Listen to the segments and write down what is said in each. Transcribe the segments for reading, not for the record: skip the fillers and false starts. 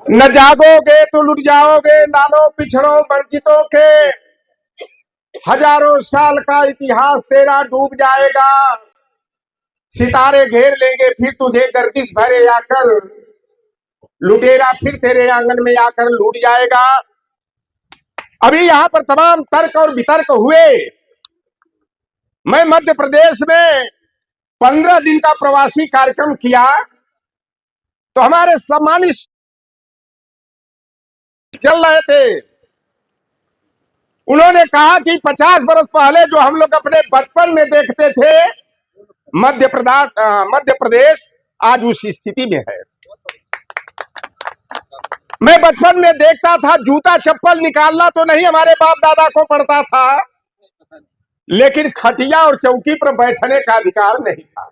न जागोगे तो लुट जाओगे, नालो पिछड़ो वंचितों के। हजारों साल का इतिहास तेरा डूब जाएगा। सितारे घेर लेंगे फिर तुझे गर्दिश भरे आकर। लुटेरा फिर तेरे आंगन में आकर लूट जाएगा। अभी यहां पर तमाम तर्क और वितर्क हुए। मैं मध्य प्रदेश में 15 दिन का प्रवासी कार्यक्रम किया, तो हमारे सम्मानित चल रहे थे। उन्होंने कहा कि 50 बरस पहले जो हम लोग अपने बचपन में देखते थे, मध्य प्रदेश आज उस स्थिति में है। मैं बचपन में देखता था, जूता चप्पल निकालना तो नहीं हमारे बाप दादा को पड़ता था, लेकिन खटिया और चौकी पर बैठने का अधिकार नहीं था।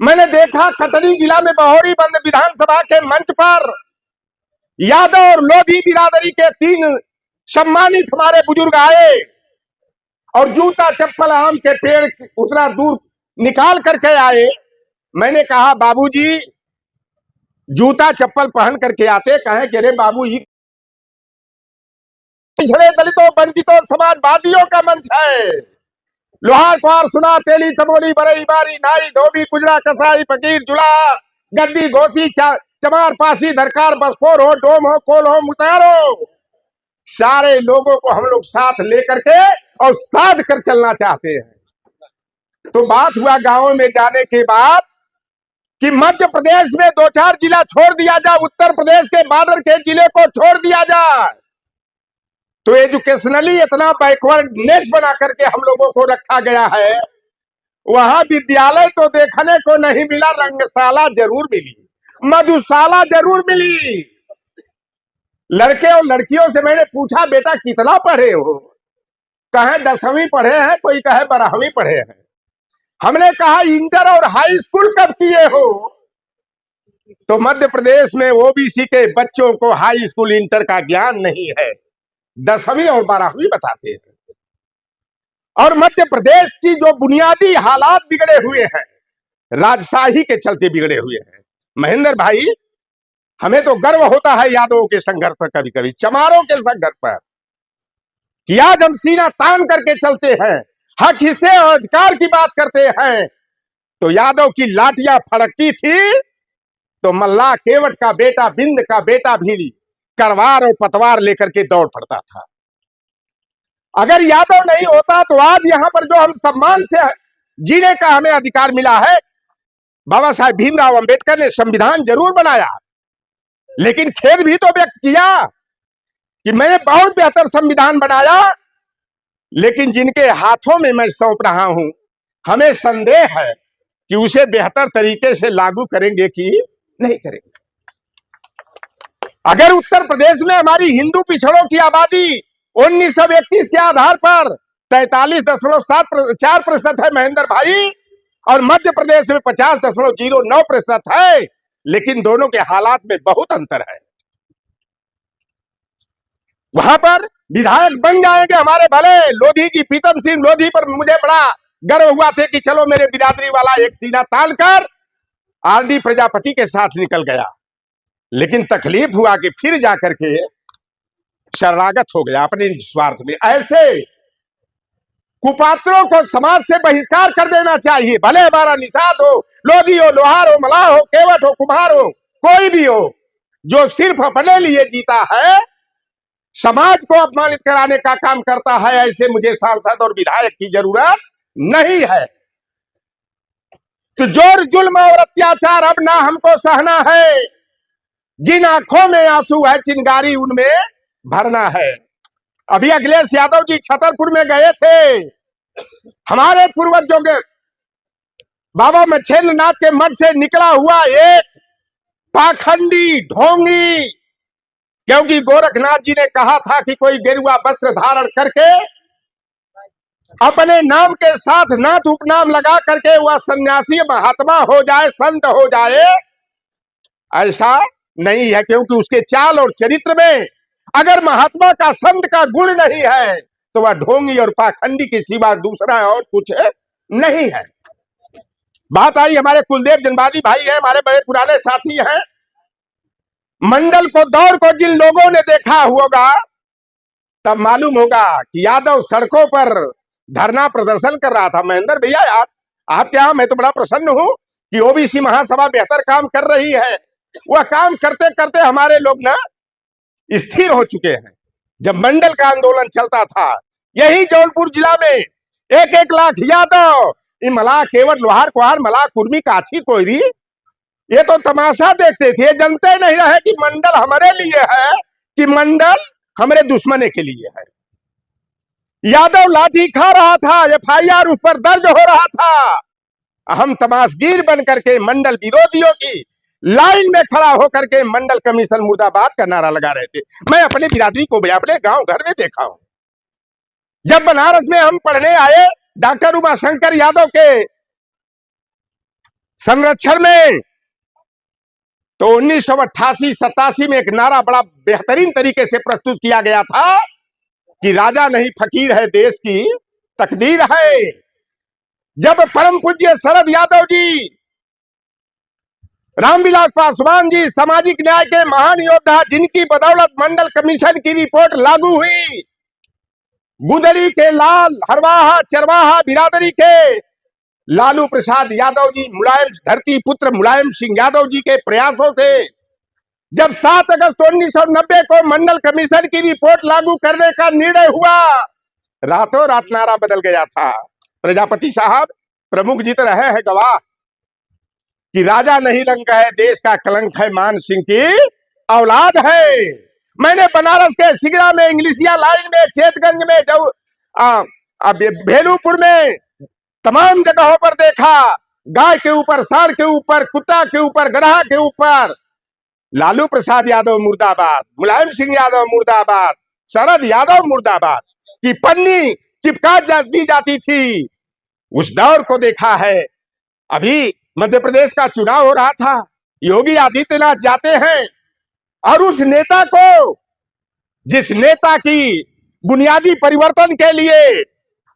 मैंने देखा कटनी जिला में बहोरी बंद विधानसभा के मंच पर यादव और लोधी बिरादरी के 3 सम्मानित हमारे बुजुर्ग आए और जूता चप्पल आम के पेड़ उतना दूर निकाल करके आए। मैंने कहा बाबूजी, जूता चप्पल पहन करके आते, कहे कि अरे बाबू, ये पिछड़े दलितों वंचितों समाजवादियों का मंच है। लोहार क्वार सुना तेली तमोली बरई बारी नाई धोबी कुजरा कसाई फकीर जुला गद्दी घोसी चमार पासी धरकार बसफोर हो डोम हो कोल हो मुतारो, सारे लोगों को हम लोग साथ लेकर के और साध कर चलना चाहते हैं। तो बात हुआ गांवों में जाने के बाद कि मध्य प्रदेश में 2-4 जिला छोड़ दिया जाए, उत्तर प्रदेश के बॉर्डर के जिले को छोड़ दिया जाए, तो एजुकेशनली इतना बैकवर्डनेस बना करके हम लोगों को रखा गया है। वहां विद्यालय तो देखने को नहीं मिला, रंगशाला जरूर मिली, मधुशाला जरूर मिली। लड़के और लड़कियों से मैंने पूछा, बेटा कितना पढ़े हो? कहे 10वीं पढ़े हैं, कोई कहे 12वीं पढ़े हैं। हमने कहा इंटर और हाई स्कूल कब किए हो? तो मध्य प्रदेश में ओबीसी के बच्चों को हाई स्कूल इंटर का ज्ञान नहीं है, 10वीं और 12वीं बताते हैं। और मध्य प्रदेश की जो बुनियादी हालात बिगड़े हुए हैं, राजशाही के चलते बिगड़े हुए हैं। महेंद्र भाई, हमें तो गर्व होता है यादवों के संघर्ष पर, कभी कभी चमारों के संघर्ष पर, कि आज हम सीना तान करके चलते हैं, हक हिस्से और अधिकार की बात करते हैं। तो यादव की लाठियां फड़कती थी तो मल्ला केवट का बेटा, बिंद का बेटा भी करवार और पतवार लेकर के दौड़ पड़ता था। अगर यादव नहीं होता तो आज यहां पर जो हम सम्मान से जीने का हमें अधिकार मिला है, बाबा साहेब भीमराव अंबेडकर ने संविधान जरूर बनाया, लेकिन खेद भी तो व्यक्त किया कि मैंने बहुत बेहतर संविधान बनाया, लेकिन जिनके हाथों में मैं सौंप रहा हूं, हमें संदेह है कि उसे बेहतर तरीके से लागू करेंगे कि नहीं करेंगे। अगर उत्तर प्रदेश में हमारी हिंदू पिछड़ों की आबादी 1931 के आधार पर 43.4% है महेंद्र भाई, और मध्य प्रदेश में 50.09% है, लेकिन दोनों के हालात में बहुत अंतर है। वहां पर विधायक बन जाएंगे हमारे भले लोधी जी, प्रीतम सिंह लोधी पर मुझे बड़ा गर्व हुआ थे कि चलो मेरे बिरादरी वाला एक सीना तान कर आरडी प्रजापति के साथ निकल गया, लेकिन तकलीफ हुआ कि फिर जाकर के शरणागत हो गया अपने स्वार्थ में। ऐसे कुपात्रों को समाज से बहिष्कार कर देना चाहिए, भले हमारा निषाद हो, लोधी हो, लोहार हो, मलाह हो, केवट हो, कुम्हार हो, कोई भी हो, जो सिर्फ अपने लिए जीता है, समाज को अपमानित कराने का काम करता है, ऐसे मुझे सांसद और विधायक की जरूरत नहीं है। तो जोर जुल्म और अत्याचार अब ना हमको सहना है, जिन आंखों में आंसू है चिंगारी उनमें भरना है। अभी अखिलेश यादव जी छतरपुर में गए थे, हमारे पूर्वजों के बाबा मच्छेंद्र नाथ के मठ से निकला हुआ एक पाखंडी ढोंगी, क्योंकि गोरखनाथ जी ने कहा था कि कोई गेरुआ वस्त्र धारण करके अपने नाम के साथ नाथ उपनाम लगा करके वह सन्यासी महात्मा हो जाए, संत हो जाए, ऐसा नहीं है। क्योंकि उसके चाल और चरित्र में अगर महात्मा का, संत का गुण नहीं है, तो वह ढोंगी और पाखंडी के सिवा दूसरा और कुछ नहीं है। बात आई, हमारे कुलदेव जनवादी भाई हैं, हमारे बड़े पुराने साथी हैं, मंडल को दौड़ को जिन लोगों ने देखा होगा तब मालूम होगा कि यादव सड़कों पर धरना प्रदर्शन कर रहा था। महेंद्र भैया आप क्या, मैं तो बड़ा प्रसन्न हूं कि ओबीसी महासभा बेहतर काम कर रही है। वह काम करते करते हमारे लोग ना स्थिर हो चुके हैं। जब मंडल का आंदोलन चलता था यही जौनपुर जिला में 1-1 लाख यादव मला केवट लोहार कुहार मला कुर्मी काछी कोयरी ये तो तमाशा देखते थे, जानते नहीं रहे कि मंडल हमारे लिए है कि मंडल हमारे दुश्मने के लिए है। यादव लाठी खा रहा था, एफआईआर उस पर दर्ज हो रहा था। हम तमाशगीर बन करके मंडल विरोधियों की लाइन में खड़ा होकर के मंडल कमीशन मुर्दाबाद का नारा लगा रहे थे। मैं अपने बिरादरी को भी अपने गांव घर में देखा हूं। जब बनारस में हम पढ़ने आए डॉक्टर उमाशंकर यादव के संरक्षण में, तो 1988-87 में एक नारा बड़ा बेहतरीन तरीके से प्रस्तुत किया गया था कि राजा नहीं फकीर है देश की तकदीर है। जब परम पूज्य शरद यादव जी, रामविलास पासवान जी सामाजिक न्याय के महान योद्धा जिनकी बदौलत मंडल कमीशन की रिपोर्ट लागू हुई, गुदड़ी के लाल हरवाहा चरवाहा बिरादरी के लालू प्रसाद यादव जी, मुलायम धरती पुत्र मुलायम सिंह यादव जी के प्रयासों से जब 7 अगस्त 1990 को मंडल कमीशन की रिपोर्ट लागू करने का निर्णय हुआ, रातों रात नारा बदल गया था। प्रजापति साहब प्रमुख जी तो रहे हैं गवाह कि राजा नहीं रंग है देश का कलंक है मान सिंह की औलाद है। मैंने बनारस के सिगरा में, इंग्लिशिया लाइन में, चेतगंज में, जब भेलूपुर में तमाम जगहों पर देखा, गाय के ऊपर, सांड के ऊपर, कुत्ता के ऊपर, गधा के ऊपर लालू प्रसाद यादव मुर्दाबाद, मुलायम सिंह यादव मुर्दाबाद, शरद यादव मुर्दाबाद की पन्नी चिपका दी जाती थी। उस दौर को देखा है। अभी मध्य प्रदेश का चुनाव हो रहा था, योगी आदित्यनाथ जाते हैं और उस नेता को, जिस नेता की बुनियादी परिवर्तन के लिए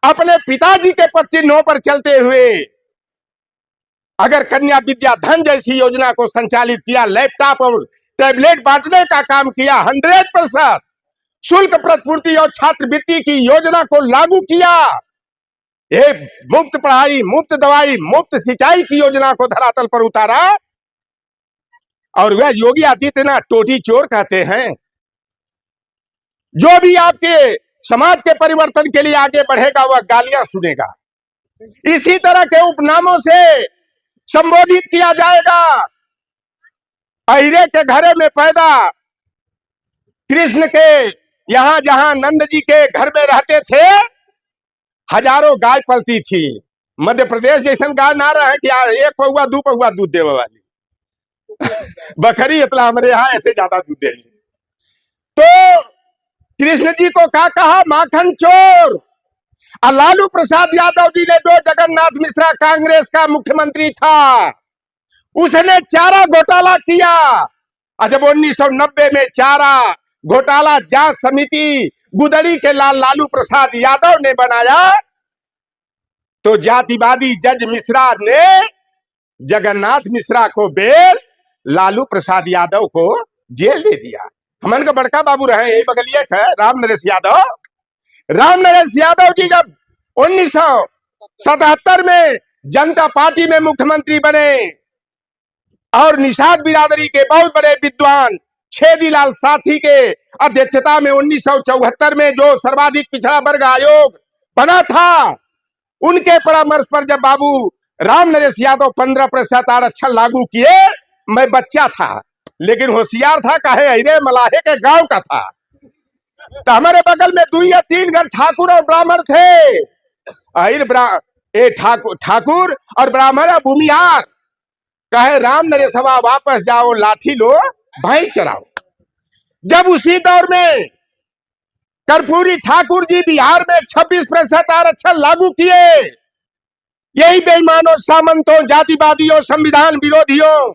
अपने पिताजी के पद चिन्हों पर चलते हुए अगर कन्या विद्या धन जैसी योजना को संचालित किया, लैपटॉप और टैबलेट बांटने का काम किया, 100% शुल्क प्रतिपूर्ति और छात्रवृत्ति की योजना को लागू किया, एक मुफ्त पढ़ाई, मुफ्त दवाई, मुफ्त सिंचाई की योजना को धरातल पर उतारा, और वह योगी आदित्यनाथ टोटी चोर कहते हैं। जो भी आपके समाज के परिवर्तन के लिए आगे बढ़ेगा वह गालियां सुनेगा, इसी तरह के उपनामों से संबोधित किया जाएगा। अहिरे के घरे में पैदा कृष्ण के यहां जहां नंद जी के घर में रहते थे हजारों गाय पलती थी। मध्य प्रदेश जैसे गाय ना रहे कि 1 पौआ 2 पौआ दूध देने वाली बकरी इतना हमारे यहाँ ऐसे ज्यादा दूध देनी। तो कृष्ण जी को क्या कहा, माखन चोर। और लालू प्रसाद यादव जी ने, जो जगन्नाथ मिश्रा कांग्रेस का मुख्यमंत्री था, उसने चारा घोटाला किया। और जब 1990 में चारा घोटाला जांच समिति गुदड़ी के लालू प्रसाद यादव ने बनाया, तो जातिवादी जज मिश्रा ने जगन्नाथ मिश्रा को बेल, लालू प्रसाद यादव को जेल दे दिया। हमन का बड़का बाबू रहे यही बगलिए थे राम नरेश यादव। राम नरेश यादव जी जब 1977 में जनता पार्टी में मुख्यमंत्री बने और निषाद बिरादरी के बहुत बड़े विद्वान छेदीलाल साथी के अध्यक्षता में 1974 में जो सर्वाधिक पिछड़ा वर्ग आयोग बना था, उनके परामर्श पर जब बाबू राम नरेश यादव 15% आरक्षण लागू किए, मैं बच्चा था लेकिन होशियार था, काहे अहिरे मलाहे के गांव का था। तो हमारे बगल में 2 या 3 घर ठाकुर और ब्राह्मण थे। ठाकुर और ब्राह्मण भूमिहार कहे राम नरेशवा वापस जाओ, लाठी लो, भाई चराओ। जब उसी दौर में कर्पूरी ठाकुर जी बिहार में 26% आरक्षण लागू किए, यही बेईमानों, सामंतों, जातिवादियों, संविधान विरोधियों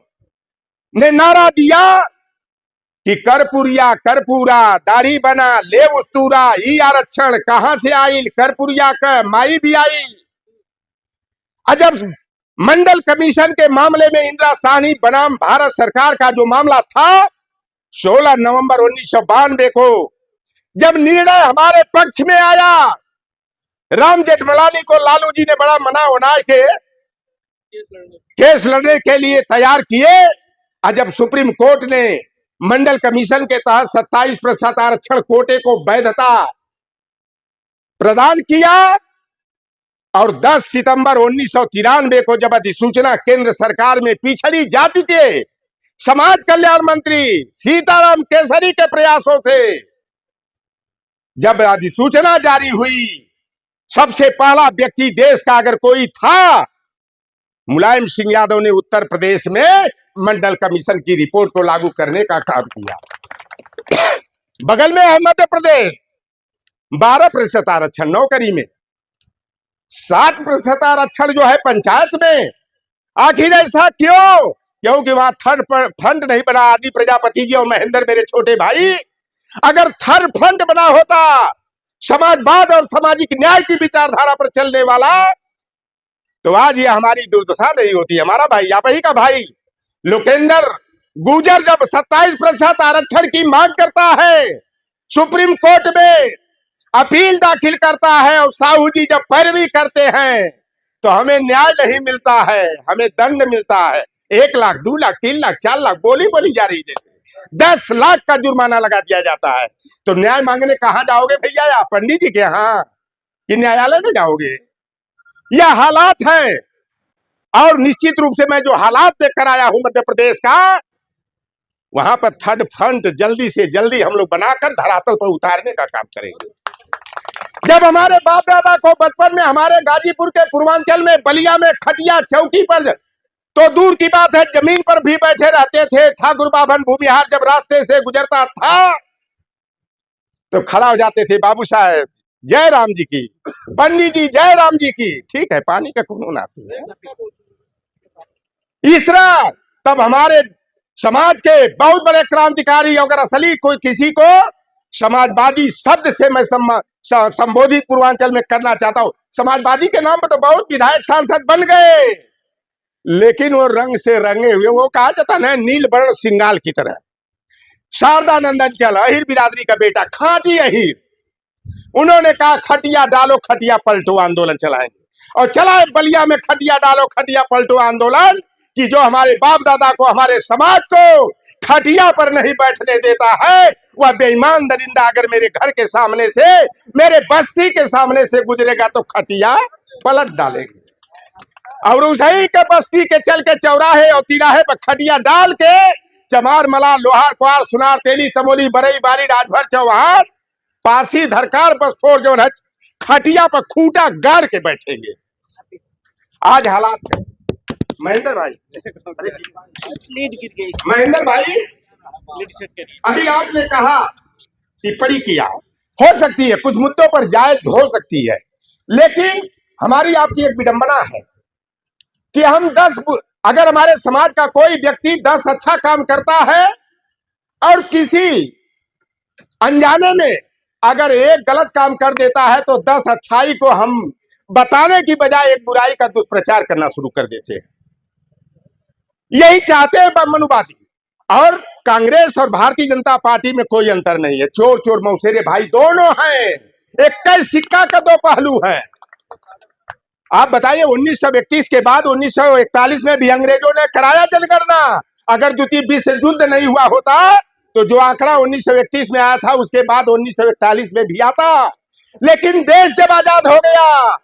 ने नारा दिया कि कर्पूरिया कर्पूरा दाढ़ी बना ले उस्तूरा, ई आरक्षण कहां से आई, कर्पूरिया का माई भी आई। अजब मंडल कमीशन के मामले में इंदिरा साहनी बनाम भारत सरकार का जो मामला था, 16 नवंबर 1992 को जब निर्णय हमारे पक्ष में आया, राम जेठमलानी को लालू जी ने बड़ा मना उना के केस लड़ने के लिए तैयार किए। और जब सुप्रीम कोर्ट ने मंडल कमीशन के तहत 27% आरक्षण कोटे को वैधता प्रदान किया और 10 सितंबर 1993 को जब अधिसूचना केंद्र सरकार में पिछड़ी जाति के समाज कल्याण मंत्री सीताराम केसरी के प्रयासों से जब अधिसूचना जारी हुई, सबसे पहला व्यक्ति देश का अगर कोई था, मुलायम सिंह यादव ने उत्तर प्रदेश में मंडल कमीशन की रिपोर्ट को लागू करने का काम किया। बगल में है मध्य प्रदेश, 12% आरक्षण नौकरी में, 60% आरक्षण जो है पंचायत में। आखिर ऐसा क्यों? क्योंकि वहां थर्ड फंड नहीं बना। आदि प्रजापति जी और महेंद्र मेरे छोटे भाई, अगर थर्ड फंड बना होता समाजवाद और सामाजिक न्याय की विचारधारा पर चलने वाला, तो आज ये हमारी दुर्दशा नहीं होती। हमारा भाई, आप ही का भाई लोकेंद्र गुर्जर जब 27% आरक्षण की मांग करता है, सुप्रीम कोर्ट में अपील दाखिल करता है और साहू जी जब पैरवी करते हैं तो हमें न्याय नहीं मिलता है, हमें दंड मिलता है 1 लाख, 2 लाख, 3 लाख, 4 लाख बोली जा रही, जैसे 10 लाख का जुर्माना लगा दिया जाता है। तो न्याय मांगने कहां जाओगे भैया? या पंडित जी के यहाँ कि न्यायालय में जाओगे? यह हालात है। और निश्चित रूप से मैं जो हालात देख कर आया हूं मध्य प्रदेश का, वहां पर थर्ड फंड जल्दी से जल्दी हम लोग बनाकर धरातल पर उतारने का काम करेंगे। जब हमारे बाप दादा को बचपन में हमारे गाजीपुर के पूर्वांचल में बलिया में खटिया चौकी पर, तो दूर की बात है जमीन पर भी बैठे रहते थे, ठाकुर बाभन भूमिहार जब रास्ते से गुजरता था तो खड़ा हो जाते थे, बाबू साहब जय राम जी की, पंडित जी जय राम जी की। ठीक है, पानी का खून आती है इस तरह। तब हमारे समाज के बहुत बड़े क्रांतिकारी, अगर असली कोई किसी को समाजवादी शब्द से मैं संबोधित पूर्वांचल में करना चाहता हूं, समाजवादी के नाम पर तो बहुत विधायक सांसद बन गए, लेकिन वो रंग से रंगे हुए, वो कहा जाता ना नील वर्ण सिंगाल की तरह। शारदा नंदन चल, अहिर बिरादरी का बेटा, खाटी अहिर, उन्होंने कहा खटिया डालो खटिया पलटो आंदोलन चलाएंगे, और चलाए बलिया में खटिया डालो खटिया पलटो आंदोलन, कि जो हमारे बाप दादा को, हमारे समाज को खटिया पर नहीं बैठने देता है, वह बेईमान दरिंदा अगर मेरे घर के सामने से, मेरे बस्ती के सामने से गुजरेगा तो खटिया पलट डालेंगे। और उसी के बस्ती के चल के चौराहे और तिराहे पर खटिया डाल के चमार मलार लोहार क्वार सुनार तेली तमोली बरई बारी राजभर चौहान पासी धरकार बसफोर जो है खटिया पर खूंटा गाड़ के बैठेंगे। आज हालात है महेंद्र भाई, महेंद्र भाई अभी आपने कहा टिप्पणी किया, हो सकती है कुछ मुद्दों पर जायज हो सकती है, लेकिन हमारी आपकी एक विडंबना है कि हम 10, अगर हमारे समाज का कोई व्यक्ति 10 अच्छा काम करता है और किसी अनजाने में अगर एक गलत काम कर देता है तो 10 अच्छाई को हम बताने की बजाय एक बुराई का दुष्प्रचार करना शुरू कर देते हैं। यही चाहते हैं मनुवादी। और कांग्रेस और भारतीय जनता पार्टी में कोई अंतर नहीं है, चोर चोर मौसेरे भाई दोनों हैं, एक ही सिक्का का 2 पहलू है। आप बताइए 1931 के बाद 1941 में भी अंग्रेजों ने कराया जनगणना। अगर द्वितीय विश्व युद्ध नहीं हुआ होता तो जो आंकड़ा 1931 में आया था उसके बाद 1941 में भी आता। लेकिन देश जब आजाद हो गया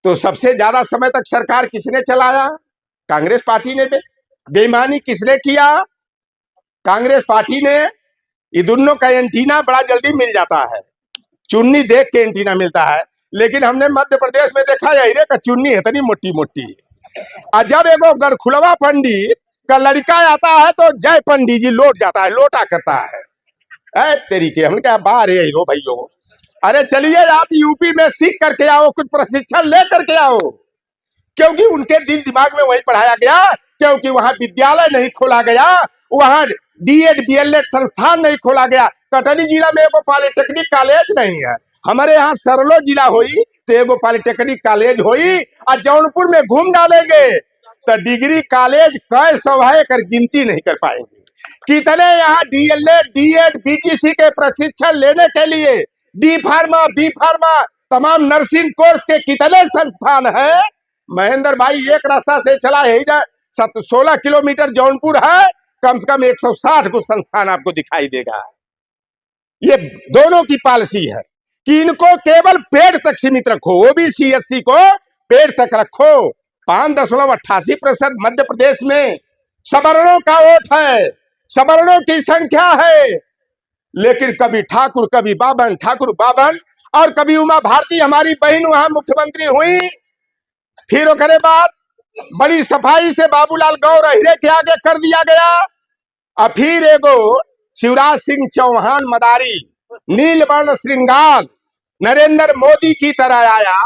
तो सबसे ज्यादा समय तक सरकार किसने चलाया? कांग्रेस पार्टी ने। बेईमानी किसने किया? कांग्रेस पार्टी ने। ये दोनों का एंटीना बड़ा जल्दी मिल जाता है, चुन्नी देख के एंटीना मिलता है, लेकिन हमने मध्य प्रदेश में देखा है हीरे का चुन्नी है इतनी मोटी मोटी। और जब एगो गरखुलवा पंडित का लड़का आता है तो जय पंडित जी लौट जाता है, लोटा करता है। तेरी के हमने कहा बाहर है हीरो भाइयों, अरे चलिए आप यूपी में सीख करके आओ, कुछ प्रशिक्षण ले करके आओ, क्योंकि उनके दिल दिमाग में वही पढ़ाया गया, क्योंकि वहां विद्यालय नहीं खोला गया, वहां डीएड बीएलएड संस्थान नहीं खोला गया। कटनी जिला में एगो पॉलिटेक्निक कॉलेज नहीं है, हमारे यहाँ सरलो जिला हुई तो एगो पॉलिटेक्निक कॉलेज हुई। और जौनपुर में घूम डालेंगे तो डिग्री कॉलेज कै सौ है, कर गिनती नहीं कर पाएंगे। कितने यहाँ डीएलएड डीएड बीटीसी के प्रशिक्षण लेने के लिए डी फार्मा बी फार्मा तमाम नर्सिंग कोर्स के कितने संस्थान है। महेंद्र भाई एक रास्ता से चला यही 16 किलोमीटर जौनपुर है, कम से कम 160 को संस्थान आपको दिखाई देगा। ये दोनों की पॉलिसी है कि इनको केवल पेट तक सीमित रखो, ओबीसी एससी को पेट तक रखो। 5.88% मध्य प्रदेश में सवर्णों का वोट है, सवर्णों की संख्या है, लेकिन कभी ठाकुर कभी बावन, ठाकुर बावन, और कभी उमा भारती हमारी बहन वहां मुख्यमंत्री हुई। फिर ओकरे बाद बड़ी सफाई से बाबूलाल गौर अहिरे के आगे कर दिया गया। और फिर एगो शिवराज सिंह चौहान मदारी नीलवर्ण श्रृंगार नरेंद्र मोदी की तरह आया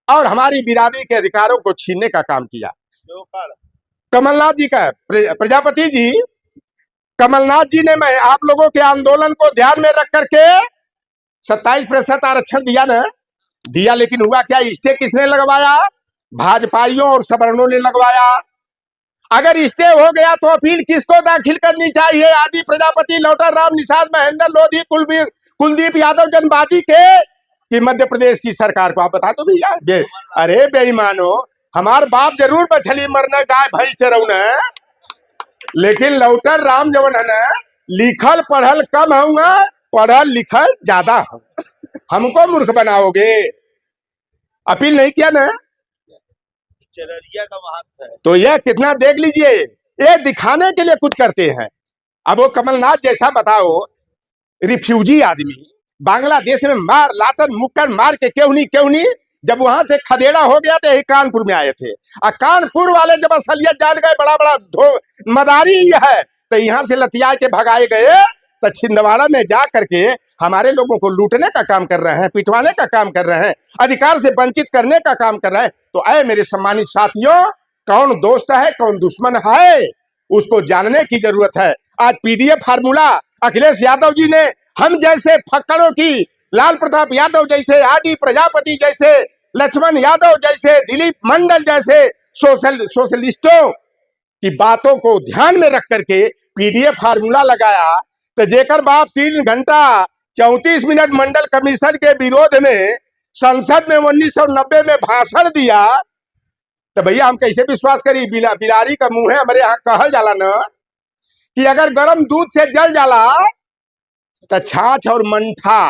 और हमारी बिरादरी के अधिकारों को छीनने का काम किया। कमलनाथ जी का प्रजापति जी, कमलनाथ जी ने मैं आप लोगों के आंदोलन को ध्यान में रख करके 27% आरक्षण दिया ना, दिया, लेकिन हुआ क्या? स्टे किसने लगवाया? भाजपाइयों और सवर्णों ने लगवाया। अगर स्टे हो गया तो अपील किसको दाखिल करनी चाहिए? आदि प्रजापति, लौटर राम, निषाद, महेंद्र लोधी, कुलदीप यादव, जनवादी के, कि मध्य प्रदेश की सरकार को? आप बता दो भैया। अरे बेईमानो, हमार बाप जरूर बछली मरना गाय भई चरौना, लेकिन लौटर राम जवन है ना, लिखल पढ़ल कम होगा, पढ़ल लिखल ज्यादा हो। हमको मूर्ख बनाओगे? अपील नहीं किया ना, चररिया का महत्व है तो यह कितना देख लीजिए, ये दिखाने के लिए कुछ करते हैं। अब वो कमलनाथ जैसा बताओ, रिफ्यूजी आदमी बांग्लादेश में मार लातन मुक्कर मार के क्यों नहीं, जब वहां से खदेड़ा हो गया तो यही कानपुर में आए थे। और कानपुर वाले जब असलियत जान गए, बड़ा बड़ा मदारी है, तो यहाँ से लतिया के भगाए गए, तो छिंदवाड़ा में जा करके हमारे लोगों को लूटने का काम कर रहे हैं, पिटवाने का काम कर रहे हैं, अधिकार से वंचित करने का काम कर रहे हैं। तो ऐ मेरे सम्मानित साथियों, कौन दोस्त है कौन दुश्मन है, उसको जानने की जरूरत है। आज पीडीएफ फार्मूला अखिलेश यादव जी ने हम जैसे फक्कड़ों की, लाल प्रताप यादव जैसे, आदि प्रजापति जैसे, लक्ष्मण यादव जैसे, दिलीप मंडल जैसे सोशलिस्टों की बातों को ध्यान में रख करके पीडीएफ फार्मूला लगाया। तो जेकर बाप 3 घंटा 34 मिनट मंडल कमीशन के विरोध में संसद में 1990 में भाषण दिया, तो भैया हम कैसे विश्वास करी? बिलारी का मुंह है, हमारे यहाँ कहल जाला ना कि अगर गर्म दूध से जल जाला तो छाछ और मंठा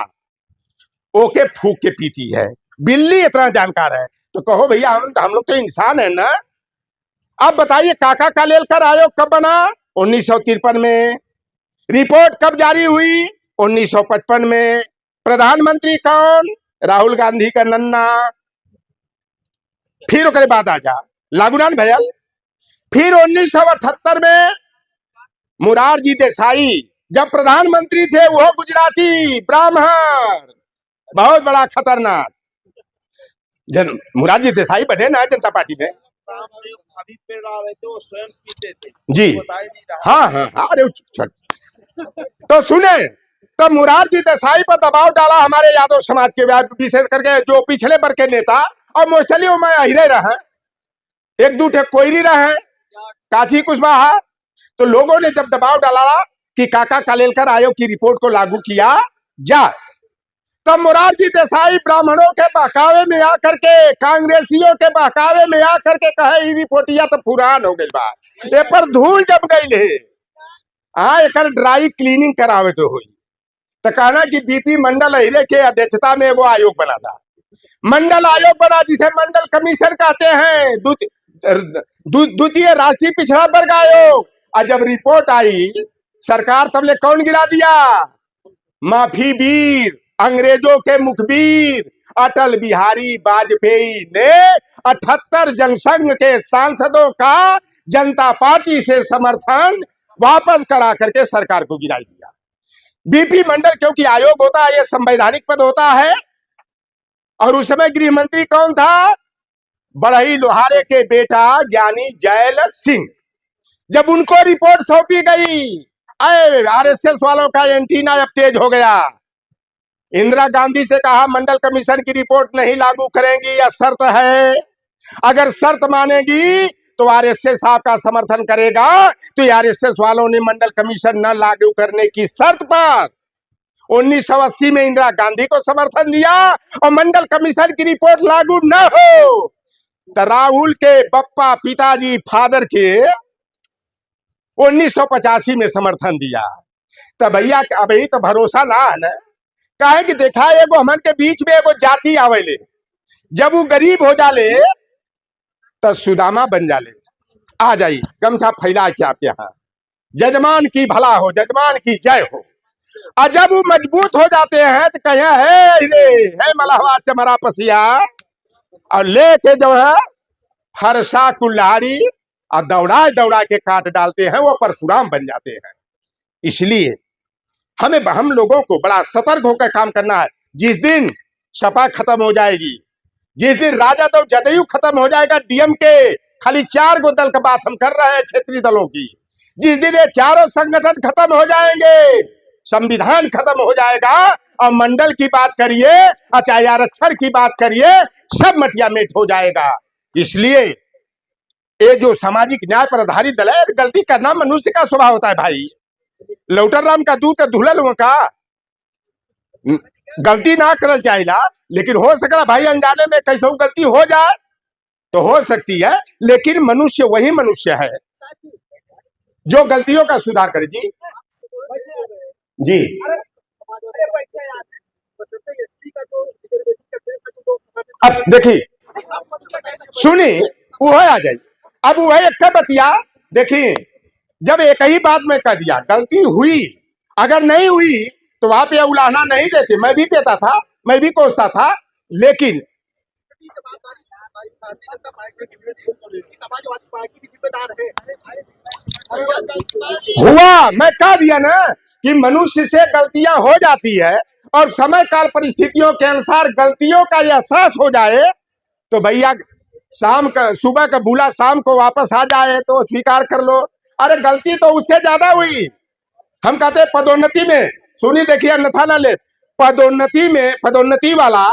ओके फूक के पीती है। बिल्ली इतना जानकार है, तो कहो भैया हम लोग तो इंसान है ना। अब बताइए, काका कालेलकर आयोग कब बना? 1953 में। रिपोर्ट कब जारी हुई? 1955 में। प्रधानमंत्री कौन? राहुल गांधी का नन्ना। फिर ओकरे बाद आ जा लागूनाथ भयल। फिर 1978 में मुरारजी देसाई जब प्रधानमंत्री थे, वो गुजराती ब्राह्मण, बहुत बड़ा खतरनाक। मुरारजी देसाई बने ना जनता पार्टी में, अभी पे रहा रहे थे, वो स्वयं पीते थे जी। हाँ, अरे तो सुने, तो मुरारजी देसाई पर दबाव डाला हमारे यादव समाज के, विशेष करके जो पिछले वर्ग के नेता, और मोस्टली में अहिरे रहे, एक दूठे कोयरी रहे, काची कुशवाहा। तो लोगों ने जब दबाव डाला कि काका कालेलकर आयोग की रिपोर्ट को लागू किया जाए, तब मुरारजी देसाई ब्राह्मणों के बहकावे में आकर के, कांग्रेसियों के बहकावे में आकर के कहे ये रिपोर्टिया तो पुरान हो गई बा, ए पर धूल जम गई है, एक ड्राई क्लीनिंग करावे के हुई। तो कहना कि बीपी मंडल अहिरे के अध्यक्षता में वो आयोग बना था, मंडल आयोग बना, जिसे मंडल कमीशन कहते हैं, द्वितीय राष्ट्रीय पिछड़ा वर्ग आयोग। और जब रिपोर्ट आई, सरकार तबले कौन गिरा दिया? माफी वीर, अंग्रेजों के मुखबिर अटल बिहारी वाजपेयी ने 78 जनसंघ के सांसदों का जनता पार्टी से समर्थन वापस करा करके सरकार को गिरा दिया। बीपी मंडल क्योंकि आयोग होता है, यह संवैधानिक पद होता है। और उस समय गृह मंत्री कौन था? बड़ई लोहारे के बेटा ज्ञानी जैल सिंह। जब उनको रिपोर्ट सौंपी गई, आरएसएस वालों का एंटीना अब तेज हो गया। इंदिरा गांधी से कहा मंडल कमीशन की रिपोर्ट नहीं लागू करेंगी, यह शर्त है, अगर शर्त मानेगी तो आरएसएस साहब का समर्थन करेगा। तो आरएसएस वालों ने मंडल कमीशन न लागू करने की शर्त पर 1980 में इंदिरा गांधी को समर्थन दिया और मंडल कमीशन की रिपोर्ट लागू न हो तो राहुल के बप्पा पिताजी फादर के 1985 में समर्थन दिया। तो भैया अभी तो भरोसा ना है ना, काहे कि देखा एगो हमन के बीच में एगो जाति आवेले, जब वो गरीब हो जाले तो सुदामा बन जाले। आ जाइए गमछा फैला के आपके यहाँ, जजमान की भला हो, जजमान की जय हो। और जब वो मजबूत हो जाते हैं तो कहे है मलहवा चमरा पसिया, और लेके जो है फरसा कुल्हाड़ी और दौड़ा दौड़ा के काट डालते हैं, वो परशुराम बन जाते हैं। इसलिए हम लोगों को बड़ा सतर्क होकर काम करना है। जिस दिन सपा खत्म हो जाएगी, जिस दिन राजद और जदयू खत्म हो जाएगा, डीएमके खाली 4 गो दल का बात हम कर रहे हैं क्षेत्रीय दलों की, जिस दिन ये चारों संगठन खत्म हो जाएंगे, संविधान खत्म हो जाएगा और मंडल की बात करिए, चाहे आरक्षण की बात करिए, सब मटिया मेट हो जाएगा। इसलिए ये जो सामाजिक न्याय पर आधारित दल है, गलती करना मनुष्य का स्वभाव होता है भाई। लौटर राम का दूध धुलल का गलती ना करल चाहिए, लेकिन हो सकता भाई अनजाने में कैसे गलती हो जाए तो हो सकती है, लेकिन मनुष्य वही मनुष्य है जो गलतियों का सुधार करे। जी जी अब देखिए सुनी वो आ जाए। अब वो एक बतिया देखिए, जब एक ही बात में कह दिया गलती हुई, अगर नहीं हुई तो वहां पे उलाहना नहीं देते, मैं भी देता था, मैं भी कोसता था, लेकिन हुआ मैं कह दिया ना कि मनुष्य से गलतियां हो जाती है और समय काल परिस्थितियों के अनुसार गलतियों का एहसास हो जाए तो भैया शाम का सुबह का भूला शाम को वापस आ जाए तो स्वीकार कर लो। अरे गलती तो उससे ज्यादा हुई। हम कहते हैं पदोन्नति में, सुनी देखिए अन्यथा ना ले, पदोन्नति वाला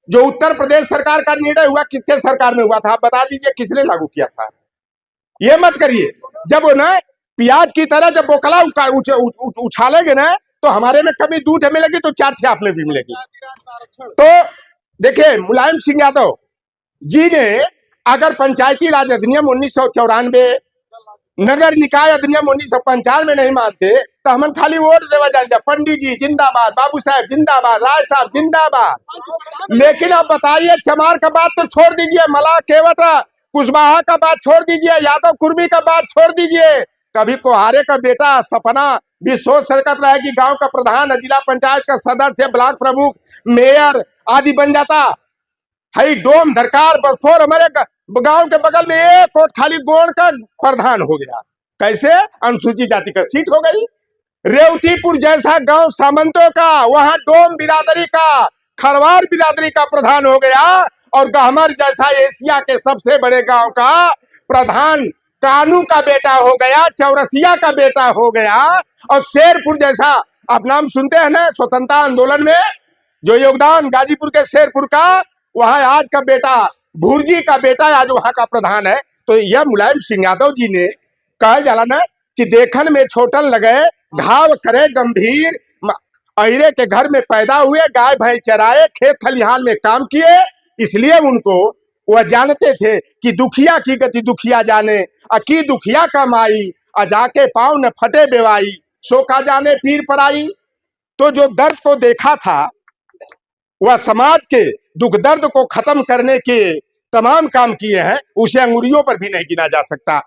जो उत्तर प्रदेश सरकार का निर्णय हुआ, किसके सरकार में हुआ था आप बता दीजिए, किसने लागू किया था? ये मत करिए। जब वो ना प्याज की तरह जब बोकला उछालेंगे ना तो हमारे में कभी दूध मिलेगी तो 4 थे आप में भी मिलेगी। तो देखिए मुलायम सिंह यादव जी ने अगर पंचायती राज अधिनियम 1994, नगर निकाय अधिनियम 1995 नहीं मानते तो हम खाली वोट देवा जाए, पंडित जी जिंदाबाद, बाबू साहब जिंदाबाद, राय साहब जिंदाबाद। लेकिन अब बताइए चमार का बात तो छोड़ दीजिए, मला केवट कुशवाहा का बात छोड़ दीजिए, यादव कुर्मी का बात छोड़ दीजिए, कभी कोहारे का बेटा सपना भी सोच सकता है कि गांव का प्रधान, जिला पंचायत का सदस्य, ब्लॉक प्रमुख, मेयर आदि बन जाता। हई डोम धरकार बसफोर हमारे गांव के बगल में एक कोट खाली गोड़ का प्रधान हो गया, कैसे? अनुसूचित जाति का सीट हो गई। रेवतीपुर जैसा गांव सामंतों का, वहां डोम बिरादरी का, खरवार बिरादरी का प्रधान हो गया, और गहमर जैसा एशिया के सबसे बड़े गांव का प्रधान कानू का बेटा हो गया, चौरसिया का बेटा हो गया। और शेरपुर जैसा, आप नाम सुनते हैं ना स्वतंत्रता आंदोलन में जो योगदान गाजीपुर के शेरपुर का, वहां आज का बेटा भुर्जी का बेटा आज वहां का प्रधान है। तो यह मुलायम सिंह यादव जी ने कहा जाला ना कि देखन में छोटन लगे घाव करे गंभीर, अहिरे के घर में पैदा हुए, गाय भैंस चराए, खेत खलिहान में काम किए, इसलिए उनको वह जानते थे कि दुखिया की गति दुखिया जाने, अकी दुखिया का माई, जाके पाँव न फटे बेवाई, सो का जाने पीर पराई। तो जो दर्द को देखा था वह समाज के दुख दर्द को खत्म करने के तमाम काम किए हैं, उसे अंगुलियों पर भी नहीं गिना जा सकता।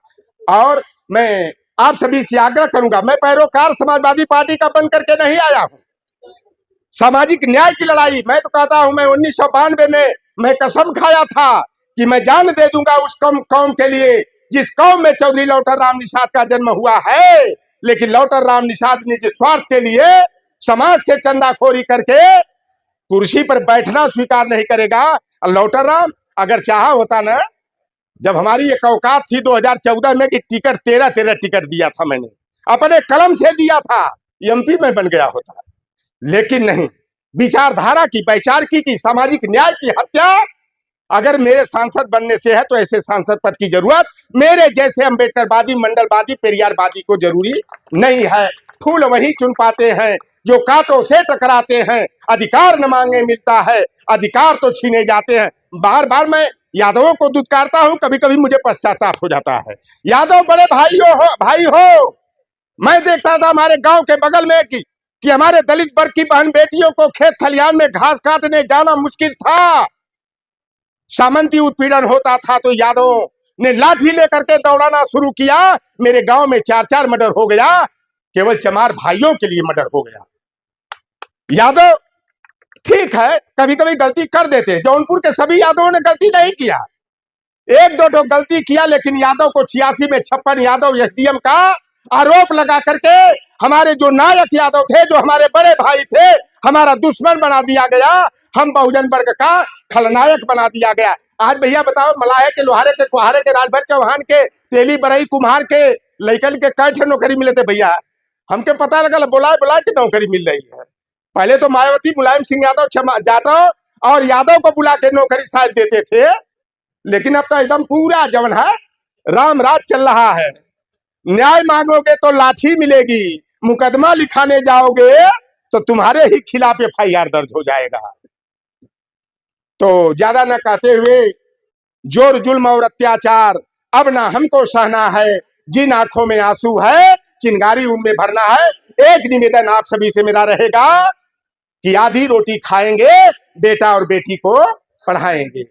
और मैं आप सभी से आग्रह करूंगा, मैं पैरोकार समाजवादी पार्टी का बन करके नहीं आया हूं। सामाजिक न्याय की लड़ाई मैं तो कहता हूं, मैं 1992 में मैं कसम खाया था कि मैं जान दे दूंगा उस कौम के लिए जिस कौम में चौधरी लौटर राम निषाद का जन्म हुआ है। लेकिन लौटर राम निषाद ने जिस स्वार्थ के लिए समाज से चंदाखोरी करके कुर्सी पर बैठना स्वीकार नहीं करेगा। लौटर राम अगर चाहा होता ना, जब हमारी एक औकात थी 2014 में कि टिकट 13 टिकट दिया था, मैंने अपने कलम से दिया था, एमपी में बन गया होता। लेकिन नहीं, विचारधारा की, वैचारिकी की, सामाजिक न्याय की हत्या अगर मेरे सांसद बनने से है तो ऐसे सांसद पद की जरूरत मेरे जैसे अंबेडकरवादी, मंडलवादी, पेरियारवादी को जरूरी नहीं है। फूल वही चुन पाते हैं जो कांटों से टकराते हैं। अधिकार न मांगे मिलता है, अधिकार तो छीने जाते हैं। बार बार मैं यादवों को दुत्कारता हूं, कभी कभी मुझे पश्चाताप हो जाता है। यादव बड़े भाई हो। मैं देखता था हमारे गांव के बगल में कि हमारे दलित वर्ग की बहन बेटियों को खेत खलिहान में घास काटने जाना मुश्किल था। सामंती उत्पीड़न होता था तो यादवों ने लाठी लेकर के दौड़ाना शुरू किया। मेरे गांव में 4-4 मर्डर हो गया, केवल चमार भाइयों के लिए मर्डर हो गया। यादव ठीक है, कभी कभी गलती कर देते। जौनपुर के सभी यादवों ने गलती नहीं किया, 1-2 गलती किया, लेकिन यादव को 86 में 56 यादव एसडीएम का आरोप लगा करके हमारे जो नायक यादव थे, जो हमारे बड़े भाई थे, हमारा दुश्मन बना दिया गया। हम बहुजन वर्ग का खलनायक बना दिया गया। आज भैया बताओ, मलाहे के, लोहारे के, कुहारे के, राजभर चौहान के, तेली बरई कुम्हार के लइकन के कैसे नौकरी मिले थे भैया? हमके पता लगा बुलाए के नौकरी मिल रही है। पहले तो मायावती मुलायम सिंह यादव जाटव और यादव को बुला के नौकरी शायद देते थे, लेकिन अब तो एकदम पूरा जवन है राम राज चल रहा है। न्याय मांगोगे तो लाठी मिलेगी, मुकदमा लिखाने जाओगे तो तुम्हारे ही खिलाफ FIR दर्ज हो जाएगा। तो ज्यादा न कहते हुए, जोर जुल्म और अत्याचार अब ना हमको सहना है, जिन आंखों में आंसू है चिंगारी उनमें भरना है। एक निवेदन आप सभी से मेरा रहेगा कि आधी रोटी खाएंगे, बेटा और बेटी को पढ़ाएंगे।